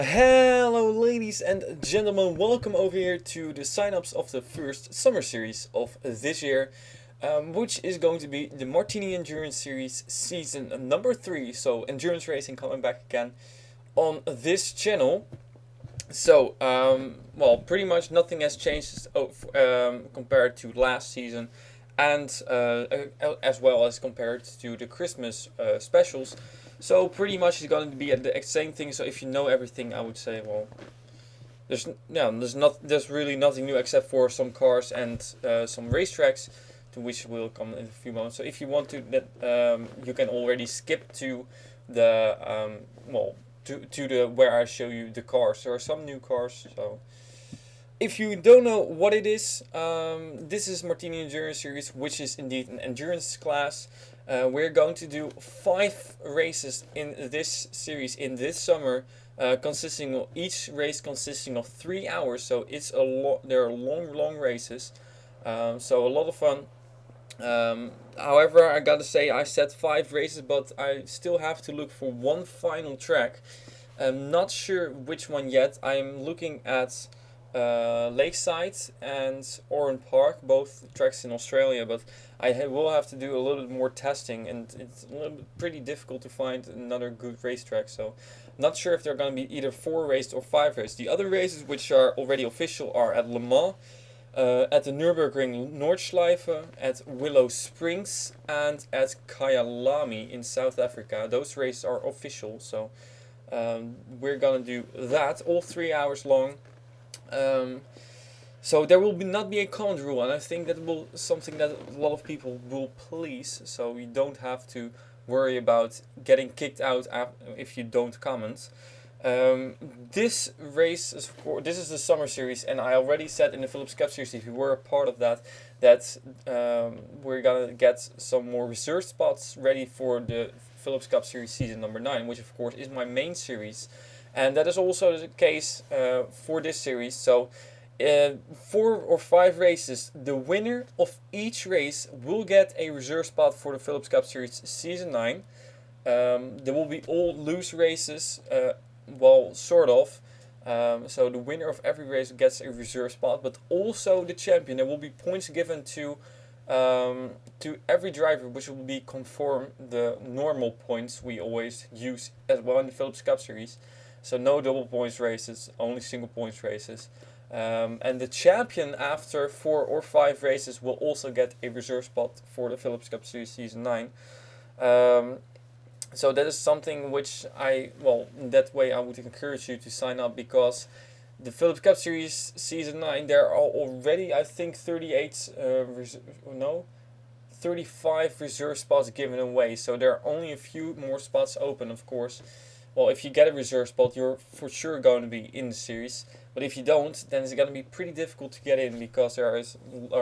Hello, ladies and gentlemen. Welcome over here to the sign-ups of the first summer series of this year, which is going to be the Martini Endurance Series season number 3. So, endurance racing coming back again on this channel. So, well, pretty much nothing has changed compared to last season, and as well as compared to the Christmas specials. So pretty much it's going to be the same thing. So if you know everything, I would say, well, there's really nothing new except for some cars and some racetracks, to which will come in a few moments. So if you want to, you can already skip to the to the where I show you the cars. There are some new cars. So if you don't know what it is, this is Martini Endurance Series, which is indeed an endurance class. We're going to do 5 races in this series in this summer, consisting of each race consisting of 3 hours. So it's a lot. There are long races, so a lot of fun. However, I gotta say I said 5 races, but I still have to look for one final track. I'm not sure which one yet. I'm looking at Lakeside and Oran Park, both tracks in Australia, but will have to do a little bit more testing, and it's a little bit pretty difficult to find another good racetrack. So, not sure if they're going to be either 4 races or 5 races. The other races which are already official are at Le Mans, at the Nürburgring Nordschleife, at Willow Springs, and at Kyalami in South Africa. Those races are official, so we're gonna do that all 3 hours long. So there will not be a comment rule, and I think that will something that a lot of people will please. So you don't have to worry about getting kicked out if you don't comment. This race is, of course, this is the summer series, and I already said in the Phillips Cup series, if you were a part of that, we're gonna get some more reserve spots ready for the Phillips Cup series season number 9, which of course is my main series. And that is also the case for this series. So 4 or 5 races, the winner of each race will get a reserve spot for the Phillips Cup Series Season 9. There will be all loose races, sort of. So the winner of every race gets a reserve spot, but also the champion. There will be points given to every driver, which will be conform the normal points we always use as well in the Phillips Cup Series. So no double points races, only single points races. And the champion after 4 or 5 races will also get a reserve spot for the Phillips Cup Series Season 9. So that is something which in that way I would encourage you to sign up, because the Phillips Cup Series Season 9, there are already, I think, 35 reserve spots given away. So there are only a few more spots open, of course. Well, if you get a reserve spot, you're for sure going to be in the series. But if you don't, then it's going to be pretty difficult to get in, because there are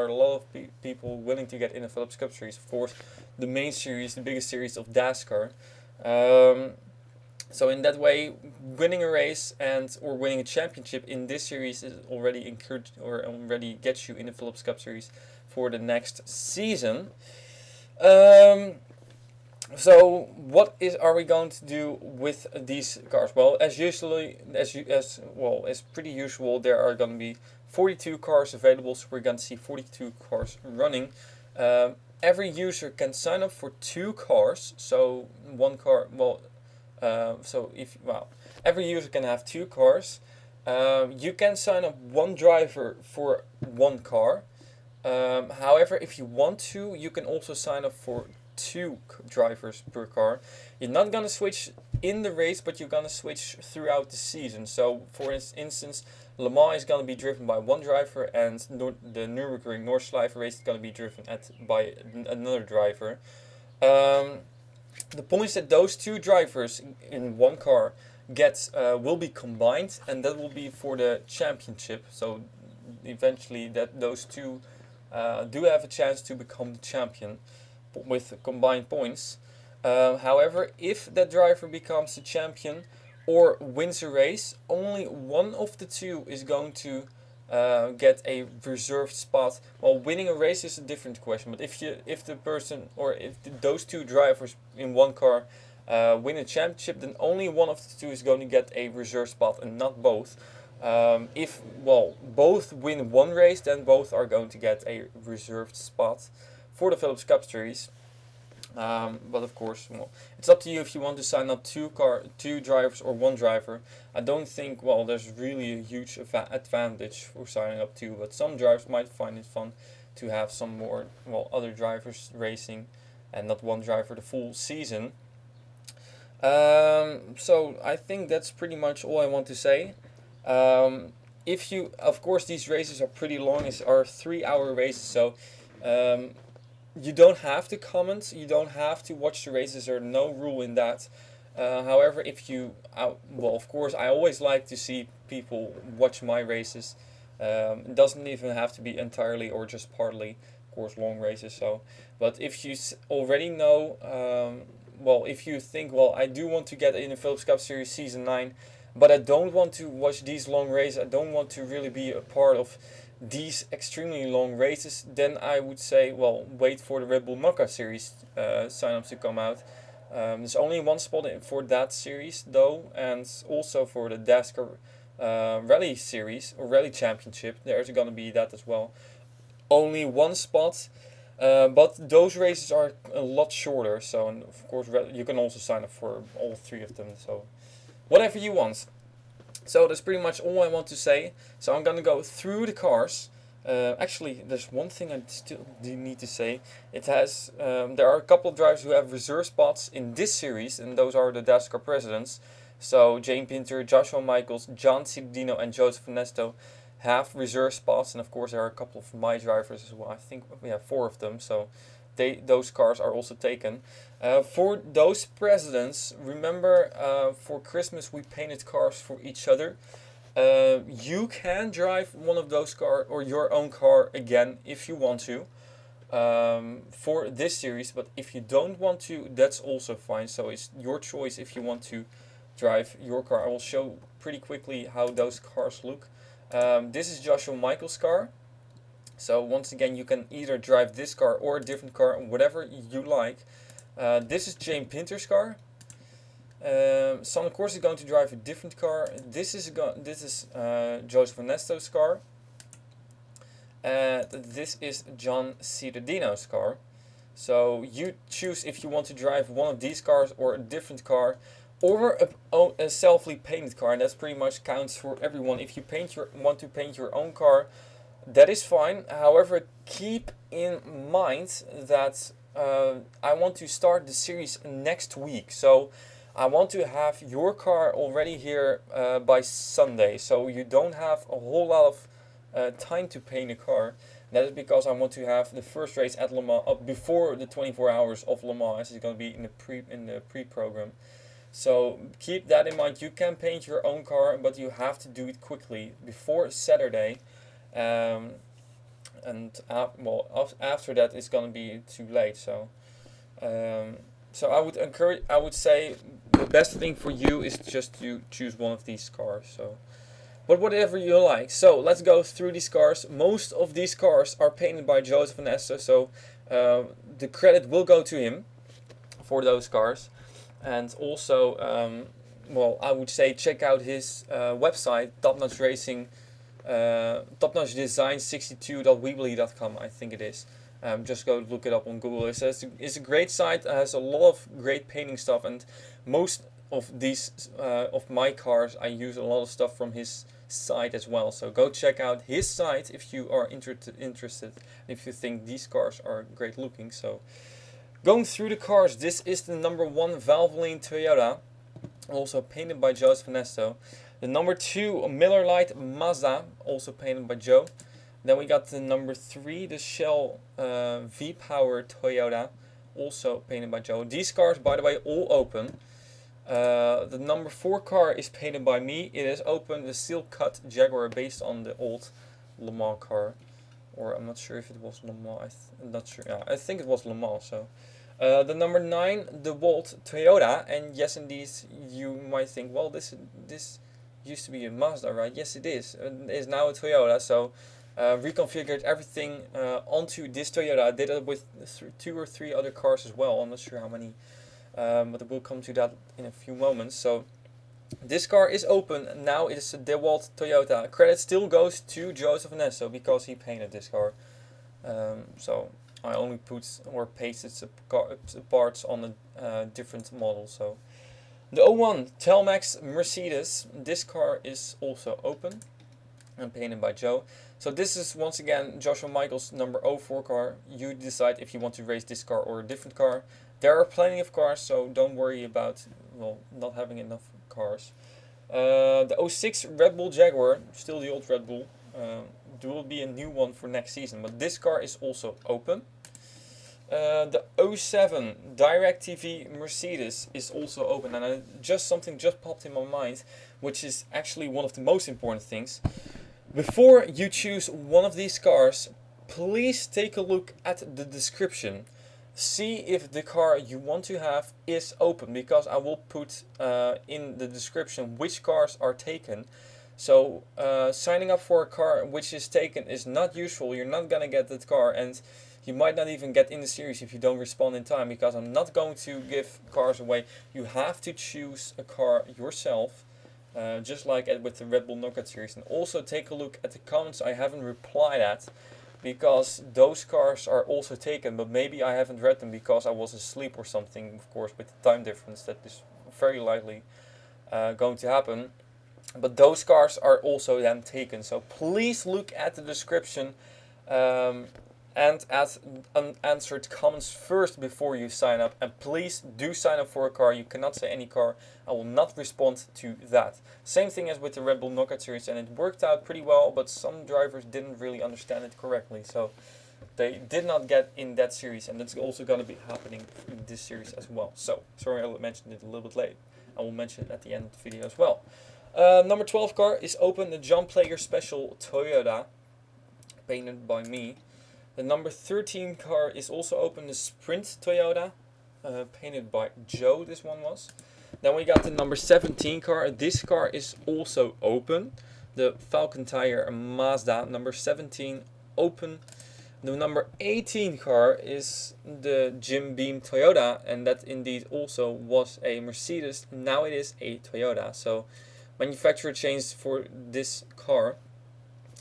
a lot of people willing to get in the Phillips Cup Series. Of course, the main series, the biggest series of Dascar. So in that way, winning a race or winning a championship in this series is already encouraged, or already gets you in the Phillips Cup Series for the next season. So what are we going to do with these cars? Well, as pretty usual, there are going to be 42 cars available. So we're going to see 42 cars running. Every user can sign up for 2 cars. So one car. Every user can have 2 cars. You can sign up 1 driver for 1 car. However, if you want to, you can also sign up for 2 drivers per car. You're not gonna switch in the race, but you're gonna switch throughout the season. So, for instance, Le Mans is gonna be driven by 1 driver, and the Nürburgring Nordschleife race is gonna be driven by another driver. The points that those 2 drivers in 1 car get will be combined, and that will be for the championship. So, eventually, that those 2 do have a chance to become the champion with combined points. However, if that driver becomes the champion or wins a race, only one of the 2 is going to get a reserved spot. Well, winning a race is a different question, but if those 2 drivers in 1 car win a championship, then only one of the two is going to get a reserve spot and not both. If both win one race, then both are going to get a reserved spot for the Philips Cup Series. But of course, it's up to you if you want to sign up two drivers or one driver. I don't think there's really a huge advantage for signing up two, but some drivers might find it fun to have some more other drivers racing and not one driver the full season. So I think that's pretty much all I want to say. If you, of course, these races are pretty long. Are 3-hour races, so you don't have to comment. You don't have to watch the races. There's no rule in that. However, if you, of course, I always like to see people watch my races. It doesn't even have to be entirely or just partly, of course, long races. So, but if you already know, if you think, I do want to get in the Philips Cup Series Season 9, but I don't want to watch these long races, I don't want to really be a part of these extremely long races, then I would say, wait for the Red Bull Mokka Series sign-ups to come out. There's only one spot for that series, though, and also for the Dascar Rally Series, or Rally Championship, there's going to be that as well. Only one spot. But those races are a lot shorter, so, and of course you can also sign up for all three of them, so whatever you want. So that's pretty much all I want to say. So I'm gonna go through the cars. Actually, there's one thing I still do need to say. There are a couple of drivers who have reserve spots in this series, and those are the Dascar presidents. So Jaime Pintor, Joshua Michaels, John Cittadino, and Joseph Ernesto have reserve spots, and of course there are a couple of my drivers as well. I think we have 4 of them, so those cars are also taken. For those presidents, remember for Christmas we painted cars for each other. You can drive one of those cars or your own car again if you want to for this series, but if you don't want to, that's also fine. So it's your choice if you want to drive your car. I will show pretty quickly how those cars look. This is Joshua Michaels' car. So once again, you can either drive this car or a different car, whatever you like. This is Jaime Pintor's car. Sanne Kors is going to drive a different car. This is Joseph Ernesto's car. This is John Cittadino's car. So you choose if you want to drive one of these cars or a different car, or a selfly painted car, and that's pretty much counts for everyone. If you want to paint your own car, that is fine. However, keep in mind that I want to start the series next week, so I want to have your car already here by Sunday, so you don't have a whole lot of time to paint a car. That is because I want to have the first race at Le Mans up before the 24 hours of Le Mans, as it's going to be in the pre-program. So keep that in mind. You can paint your own car, but you have to do it quickly before Saturday. After that it's going to be too late. So I would say the best thing for you is just to choose one of these cars. So, but whatever you like. So let's go through these cars. Most of these cars are painted by Joseph Ernesto, so the credit will go to him for those cars. And also, I would say check out his website, Top Notch Racing, topnotchdesign62.weebly.com, I think it is. Just go look it up on Google. It's a great site. It has a lot of great painting stuff, and most of these of my cars, I use a lot of stuff from his site as well. So go check out his site if you are interested. If you think these cars are great looking. So, going through the cars, this is the number 1 Valvoline Toyota, also painted by Joseph Ernesto. The number 2 Miller Lite Mazda, also painted by Joe. Then we got the number 3, the Shell V-Power Toyota, also painted by Joe. These cars, by the way, all open. The number 4 car is painted by me. It is open, the steel cut Jaguar based on the old Le Mans car. Or I'm not sure if it was Le Mans. I'm not sure. Yeah, I think it was Le Mans. So, the number 9, the Volt Toyota, and yes, indeed, you might think, well, this used to be a Mazda, right? Yes, it is. It is now a Toyota. So, reconfigured everything onto this Toyota. I did it with 2 or 3 other cars as well. I'm not sure how many but we'll come to that in a few moments. So this car is open. Now it is a DeWalt Toyota. Credit still goes to Joseph Nesso because he painted this car. So I only put or pasted the parts on a different model. So the 01 Telmax Mercedes. This car is also open and painted by Joe. So this is once again Joshua Michael's number 04 car. You decide if you want to race this car or a different car. There are plenty of cars, so don't worry about not having enough cars. The 06 Red Bull Jaguar, still the old Red Bull. There will be a new one for next season, but this car is also open. The 07 DirecTV Mercedes is also open, and something just popped in my mind, which is actually one of the most important things. Before you choose one of these cars, please take a look at the description. See if the car you want to have is open, because I will put in the description which cars are taken. So signing up for a car which is taken is not useful. You're not gonna get that car, and you might not even get in the series if you don't respond in time, because I'm not going to give cars away. You have to choose a car yourself, just like with the Red Bull Knockout series. And also take a look at the comments I haven't replied at, because those cars are also taken, but maybe I haven't read them because I was asleep or something. Of course, with the time difference, that is very likely going to happen. But those cars are also then taken. So please look at the description and at unanswered comments first before you sign up. And please do sign up for a car. You cannot say any car. I will not respond to that. Same thing as with the Red Bull Knockout series, and it worked out pretty well, but some drivers didn't really understand it correctly. So they did not get in that series, and that's also going to be happening in this series as well. So, sorry I mentioned it a little bit late. I will mention it at the end of the video as well. Number 12 car is open, the John Player Special Toyota, painted by me. The number 13 car is also open, the Sprint Toyota, painted by Joe, this one was. Then we got the number 17 car. This car is also open, the Falcon Tire Mazda, number 17, open. The number 18 car is the Jim Beam Toyota, and that indeed also was a Mercedes. Now it is a Toyota. So manufacturer changed for this car,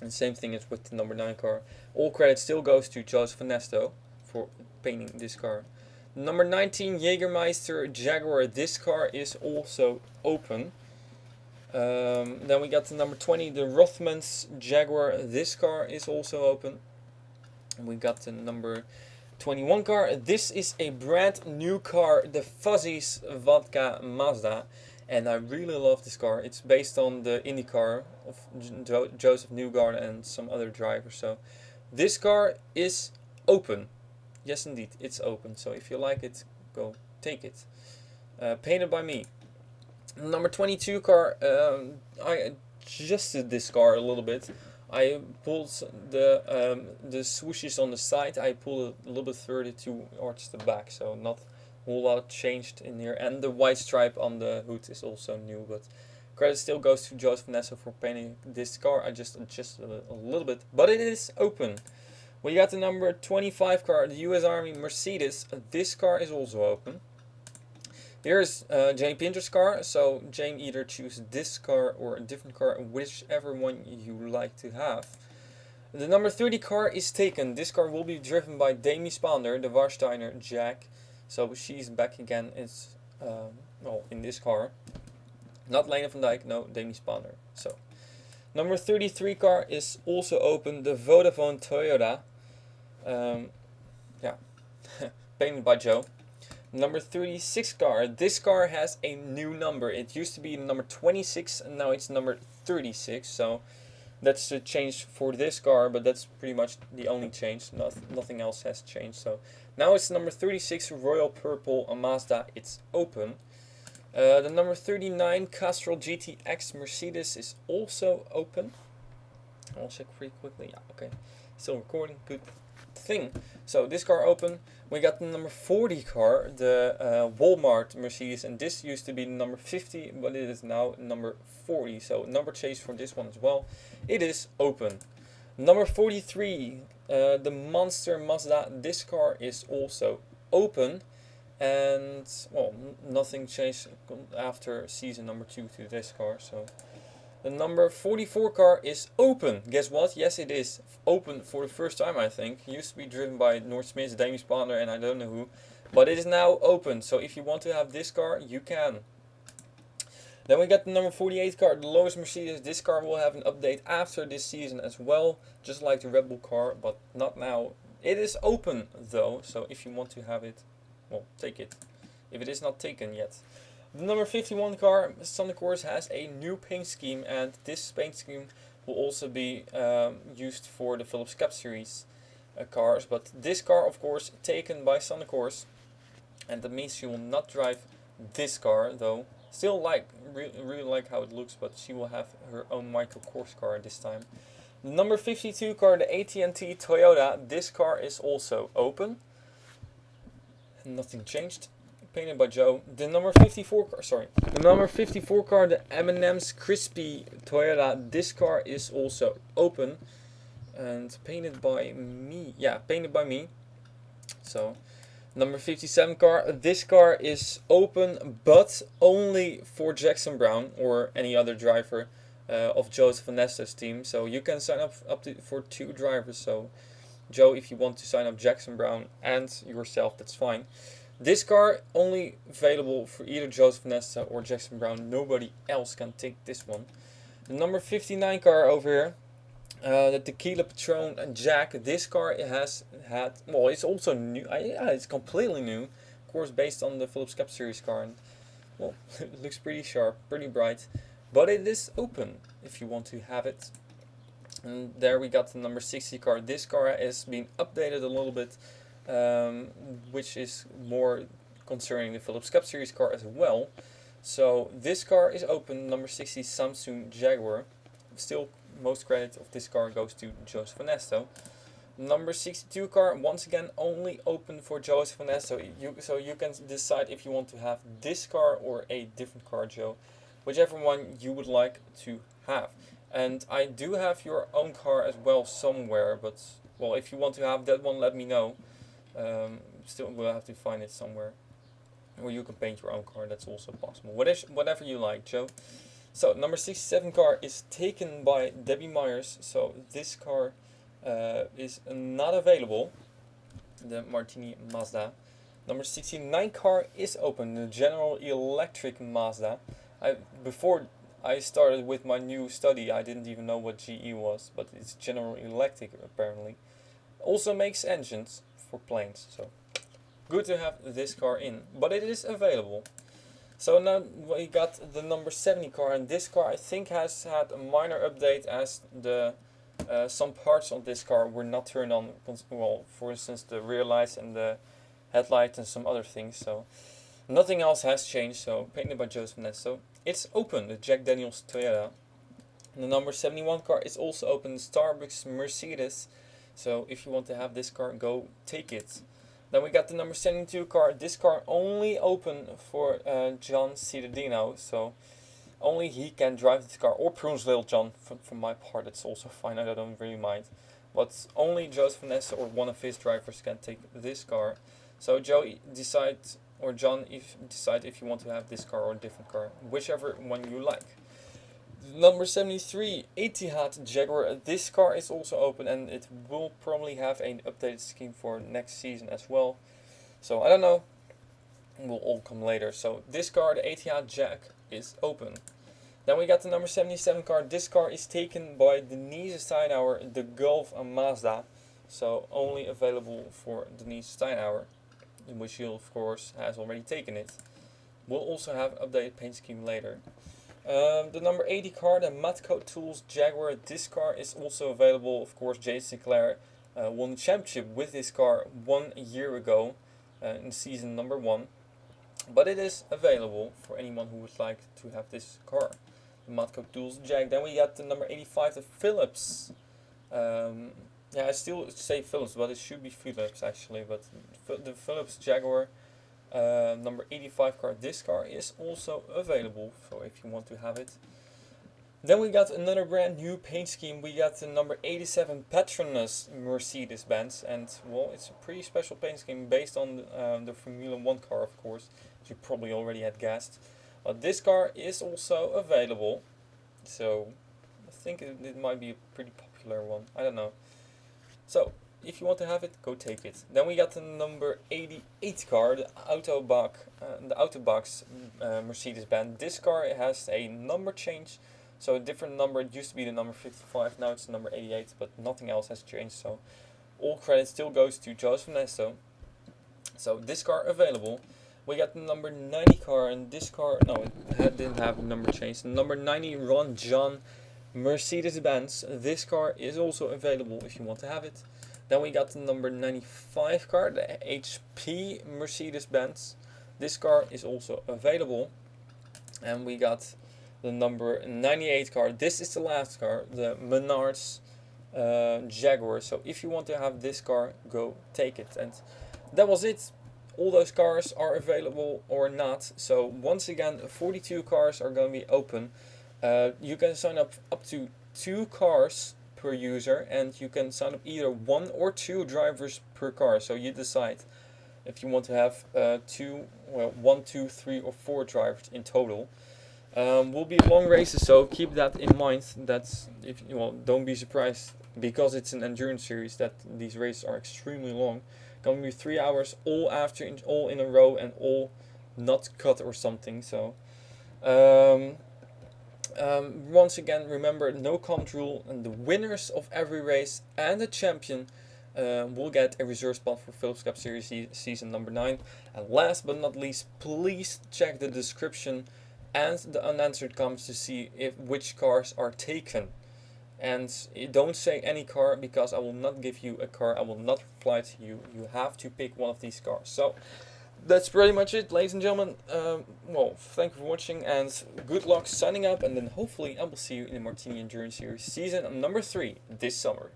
and same thing as with the number 9 car. All credit still goes to Joseph Nesto for painting this car. Number 19 Jägermeister Jaguar. This car is also open. Then we got the number 20 the Rothmans Jaguar. This car is also open. And we got the number 21 car. This is a brand new car, the Fuzzies Vodka Mazda. And I really love this car. It's based on the IndyCar of Joseph Newgarden and some other drivers. So this car is open. Yes, indeed, it's open. So if you like it, go take it. Painted by me. Number 22 car. I adjusted this car a little bit. I pulled the swooshes on the side. I pulled it a little bit further towards the back. So not a whole lot changed in here, and the white stripe on the hood is also new, but credit still goes to Joseph Nesso for painting this car. I just adjusted it a little bit, but it is open. We got the number 25 car, the US Army Mercedes. This car is also open. Here's Jaime Pintor's car, so Jaime either choose this car or a different car, whichever one you like to have. The number 30 car is taken. This car will be driven by Demi Spaander, the Warsteiner Jack. So she's back again. It's in this car. Not Lena van Dijk, no, Demi Spaander. So number 33 car is also open, the Vodafone Toyota. Painted by Joe. Number 36 car. This car has a new number. It used to be number 26 and now it's number 36. So that's the change for this car, but that's pretty much the only change. Nothing else has changed. So now it's number 36 Royal Purple Mazda. It's open. The number 39 Castrol GTX Mercedes is also open. I'll check pretty quickly. Yeah, okay. Still recording. Good thing. So this car open. We got the number 40 car, the Walmart Mercedes, and this used to be number 50, but it is now number 40. So number change for this one as well. It is open. Number 43, the Monster Mazda. This car is also open. And well, nothing changed after season number 2 to this car. So the number 44 car is open. Guess what? Yes, it is open for the first time, I think. It used to be driven by North Smith, Demi Spaander, and I don't know who. But it is now open. So if you want to have this car, you can. Then we got the number 48 car, the Lotus Mercedes. This car will have an update after this season as well, just like the Red Bull car, but not now. It is open though, so if you want to have it, well, take it. If it is not taken yet. The number 51 car, Sanne Kors, has a new paint scheme, and this paint scheme will also be used for the Philips Cup Series cars. But this car, of course, taken by Sanne Kors, and that means she will not drive this car though. Still really like how it looks, but she will have her own Michael Kors car this time. The number 52 car, the AT&T Toyota. This car is also open. Nothing changed. Painted by Joe. The number 54 car, the number 54 car, the M&M's Crispy Toyota. This car is also open and painted by me. Yeah, painted by me. So. Number 57 car, this car is open, but only for Jackson Brown or any other driver of Joseph and Nesta's team. So you can sign up for 2 drivers. So Joe, if you want to sign up Jackson Brown and yourself, that's fine. This car only available for either Joseph Nesta or Jackson Brown. Nobody else can take this one. The number 59 car over here. The Tequila Patron Jack. This car has had, well, it's also new. Yeah, it's completely new. Of course, based on the Philips Cup Series car. And, well, it looks pretty sharp, pretty bright. But it is open if you want to have it. And there we got the number 60 car. This car has been updated a little bit, which is more concerning the Philips Cup Series car as well. So this car is open, number 60 Samsung Jaguar. Still, most credit of this car goes to Joseph Ernesto. Number 62 car, once again only open for Joseph Ernesto. So you can decide if you want to have this car or a different car, Joe. Whichever one you would like to have. And I do have your own car as well somewhere, but well, if you want to have that one, let me know. Still, we'll have to find it somewhere. Or you can paint your own car, that's also possible. Whatever you like, Joe. So, number 67 car is taken by Debbie Myers. So, this car is not available. The Martini Mazda. Number 69 car is open. The General Electric Mazda. Before I started with my new study, I didn't even know what GE was. But it's General Electric apparently. Also makes engines for planes. So, good to have this car in. But it is available. So now we got the number 70 car, and this car I think has had a minor update as the some parts on this car were not turned on. Well, for instance, the rear lights and the headlights and some other things. So nothing else has changed. So painted by Joseph Ness. So it's open, the Jack Daniels Toyota. And the number 71 car is also open, Starbucks Mercedes. So if you want to have this car, go take it. Then we got the number 72 car. This car only open for John Cittadino, so only he can drive this car. Or Prunes Little John, from my part, it's also fine. I don't really mind. But only Joseph Nessa or one of his drivers can take this car. So Joe decides, or John decide if you want to have this car or a different car, whichever one you like. Number 73, Etihad Jaguar. This car is also open and it will probably have an updated scheme for next season as well. So I don't know. It will all come later. So this car, the Etihad Jag, is open. Then we got the number 77 car. This car is taken by Denise Steinhauer, the Golf and Mazda. So only available for Denise Steinhauer, in which she of course has already taken it. We'll also have updated paint scheme later. The number 80 car, the Matco Tools Jaguar. This car is also available. Of course, Jason Sinclair won the championship with this car 1 year ago in season number 1. But it is available for anyone who would like to have this car. The Matco Tools Jag. Then we got the number 85, the Philips. Yeah, I still say Philips, but it should be Philips actually. But the Philips Jaguar. Number 85 car. This car is also available, so if you want to have it. Then we got another brand new paint scheme. We got the number 87 Patronus Mercedes-Benz, and well, it's a pretty special paint scheme based on the Formula 1 car, of course, as you probably already had guessed. But this car is also available, so I think it might be a pretty popular one. I don't know. So if you want to have it, go take it. Then we got the number 88 car, the Autobox Mercedes-Benz. This car has a number change. So a different number. It used to be the number 55, now it's the number 88, but nothing else has changed. So all credit still goes to Joseph Nesto. So this car available. We got the number 90 car, and this car, no, it didn't have a number change. The number 90 Ron John Mercedes-Benz. This car is also available if you want to have it. Then we got the number 95 car, the HP Mercedes-Benz. This car is also available. And we got the number 98 car. This is the last car, the Menards Jaguar. So if you want to have this car, go take it. And that was it. All those cars are available or not. So once again, 42 cars are going to be open. You can sign up to 2 cars per user, and you can sign up either 1 or 2 drivers per car. So you decide if you want to have 1, 2, 3 or 4 drivers in total. Will be long races, so keep that in mind. That's don't be surprised because it's an endurance series that these races are extremely long. Going to be 3 hours all in a row and all not cut or something. So once again, remember no comp rule, and the winners of every race and the champion will get a reserve spot for Philips Cup Series season number 9. And last but not least, please check the description and the unanswered comments to see which cars are taken. And don't say any car, because I will not give you a car. I will not reply to you. You have to pick one of these cars. So that's pretty much it, ladies and gentlemen. Thank you for watching, and good luck signing up. And then hopefully I will see you in the Martini Endurance Series season number 3 this summer.